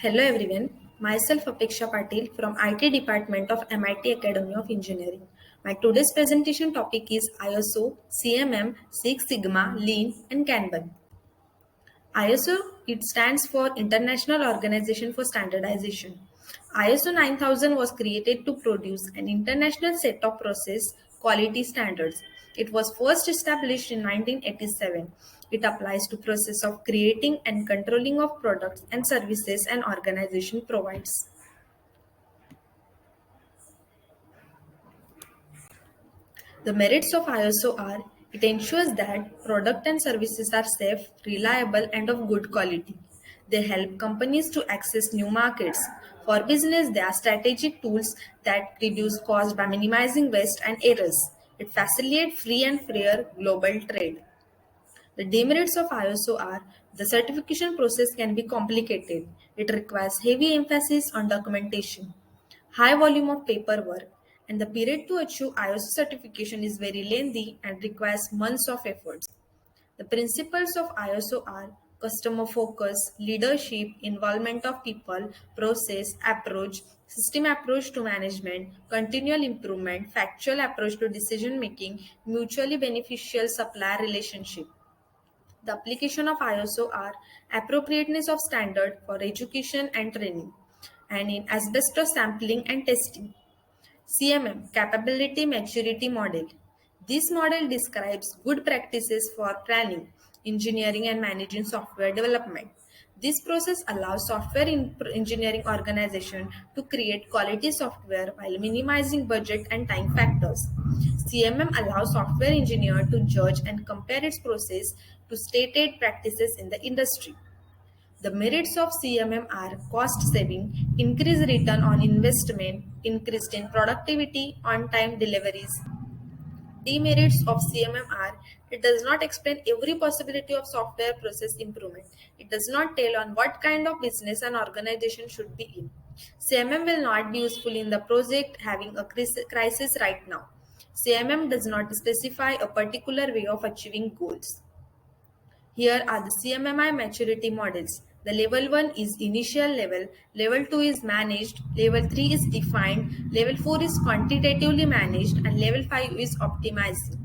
Hello everyone, myself Apeksha Patil from IT department of MIT Academy of Engineering. My today's presentation topic is ISO, CMM, Six Sigma, Lean and Kanban. ISO, it stands for International Organization for Standardization. ISO 9000 was created to produce an international set of process quality standards. It was first established in 1987. It applies to process of creating and controlling of products and services an organization provides. The merits of ISO are it ensures that product and services are safe, reliable, and of good quality. They help companies to access new markets. For business, they are strategic tools that reduce cost by minimizing waste and errors. It facilitates free and fair global trade. The demerits of ISO are the certification process can be complicated. It requires heavy emphasis on documentation, high volume of paperwork, and the period to achieve ISO certification is very lengthy and requires months of efforts. The principles of ISO are customer focus, leadership, involvement of people, process, approach, system approach to management, continual improvement, factual approach to decision making, mutually beneficial supplier relationship. The application of ISO are appropriateness of standard for education and training, and in asbestos sampling and testing. CMM, Capability Maturity Model. This model describes good practices for planning, engineering, and managing software development. This process allows software engineering organization to create quality software while minimizing budget and time factors. CMM allows software engineer to judge and compare its process to stated practices in the industry. The merits of CMM are cost saving, increased return on investment, increased in productivity, on time deliveries. Demerits of CMM are it does not explain every possibility of software process improvement. It does not tell on what kind of business an organization should be in. CMM will not be useful in the project having a crisis right now. CMM does not specify a particular way of achieving goals. Here are the CMMI maturity models. The level 1 is initial level, level 2 is managed, level 3 is defined, level 4 is quantitatively managed, and level 5 is optimized.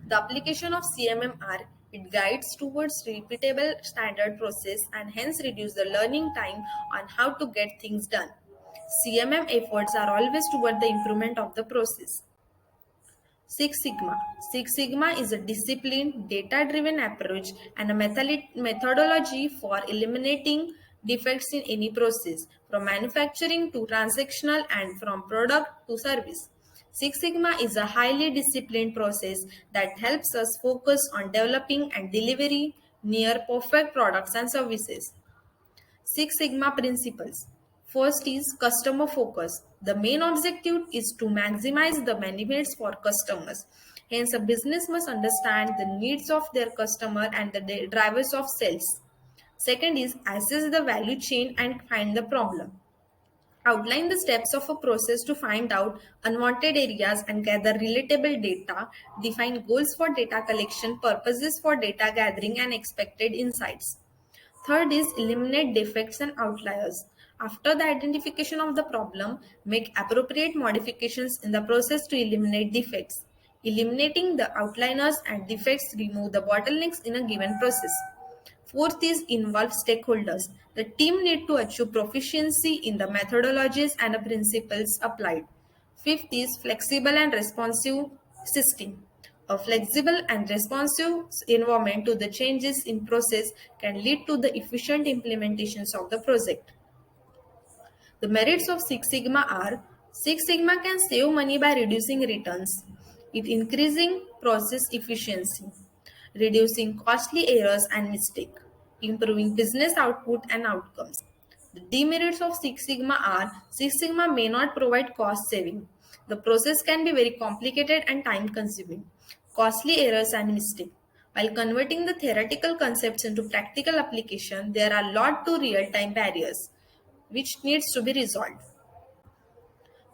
The application of CMMR it guides towards repeatable standard process and hence reduce the learning time on how to get things done. CMM efforts are always toward the improvement of the process. Six Sigma. Six Sigma is a disciplined, data driven approach and a methodology for eliminating defects in any process, from manufacturing to transactional and from product to service. Six Sigma is a highly disciplined process that helps us focus on developing and delivering near perfect products and services. Six Sigma principles. First is customer focus. The main objective is to maximize the benefits for customers. Hence, a business must understand the needs of their customer and the drivers of sales. Second is assess the value chain and find the problem. Outline the steps of a process to find out unwanted areas and gather relatable data. Define goals for data collection, purposes for data gathering, and expected insights. Third is eliminate defects and outliers. After the identification of the problem, make appropriate modifications in the process to eliminate defects. Eliminating the outliers and defects remove the bottlenecks in a given process. Fourth is involve stakeholders. The team need to achieve proficiency in the methodologies and the principles applied. Fifth is flexible and responsive system. A flexible and responsive environment to the changes in process can lead to the efficient implementations of the project. The merits of Six Sigma are Six Sigma can save money by reducing returns, it increasing process efficiency, reducing costly errors and mistakes, improving business output and outcomes. The demerits of Six Sigma are Six Sigma may not provide cost saving. The process can be very complicated and time consuming, costly errors and mistakes. While converting the theoretical concepts into practical application, there are lot to real-time barriers which needs to be resolved.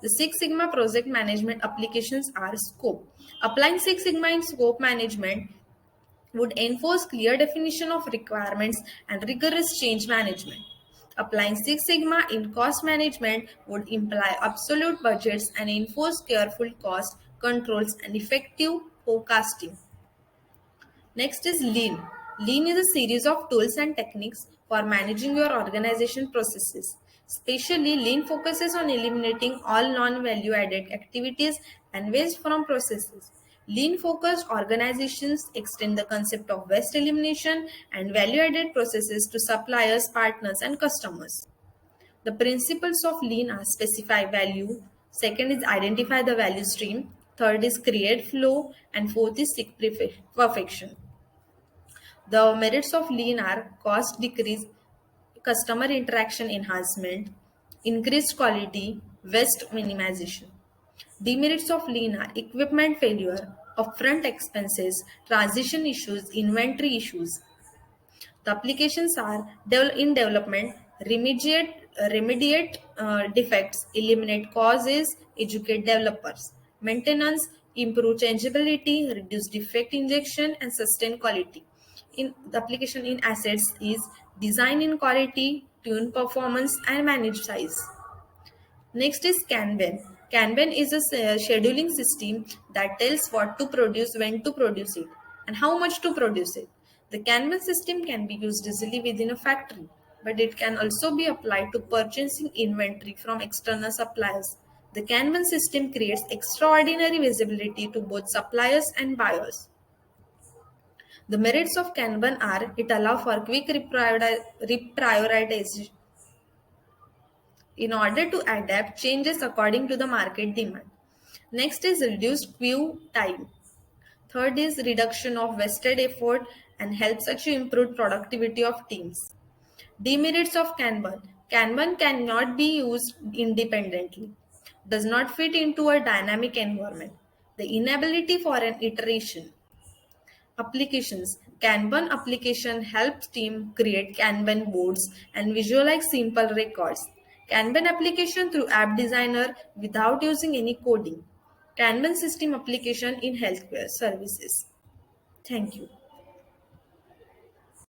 The Six Sigma project management applications are scope. Applying Six Sigma in scope management would enforce clear definition of requirements and rigorous change management. Applying Six Sigma in cost management would imply absolute budgets and enforce careful cost controls and effective forecasting. Next is Lean. Lean is a series of tools and techniques for managing your organization processes. Especially, Lean focuses on eliminating all non value added activities and waste from processes. Lean focused organizations extend the concept of waste elimination and value added processes to suppliers, partners, and customers. The principles of Lean are specify value, second is identify the value stream, third is create flow, and fourth is seek perfection. The merits of Lean are cost decrease, customer interaction enhancement, increased quality, waste minimization. Demerits of Lean are equipment failure, upfront expenses, transition issues, inventory issues. The applications are in development, remediate defects, eliminate causes, educate developers. Maintenance, improve changeability, reduce defect injection, and sustain quality. In the application in assets is design in quality, tune performance, and manage size. Next is Kanban. Kanban is a scheduling system that tells what to produce, when to produce it, and how much to produce it. The Kanban system can be used easily within a factory, but it can also be applied to purchasing inventory from external suppliers. The Kanban system creates extraordinary visibility to both suppliers and buyers. The merits of Kanban are it allows for quick reprioritization in order to adapt changes according to the market demand. Next is reduced queue time. Third is reduction of wasted effort and helps achieve improved productivity of teams. Demerits of Kanban. Kanban cannot be used independently, does not fit into a dynamic environment. The inability for an iteration. Applications. Kanban application helps team create Kanban boards and visualize simple records. Kanban application through app designer without using any coding. Kanban system application in healthcare services. Thank you.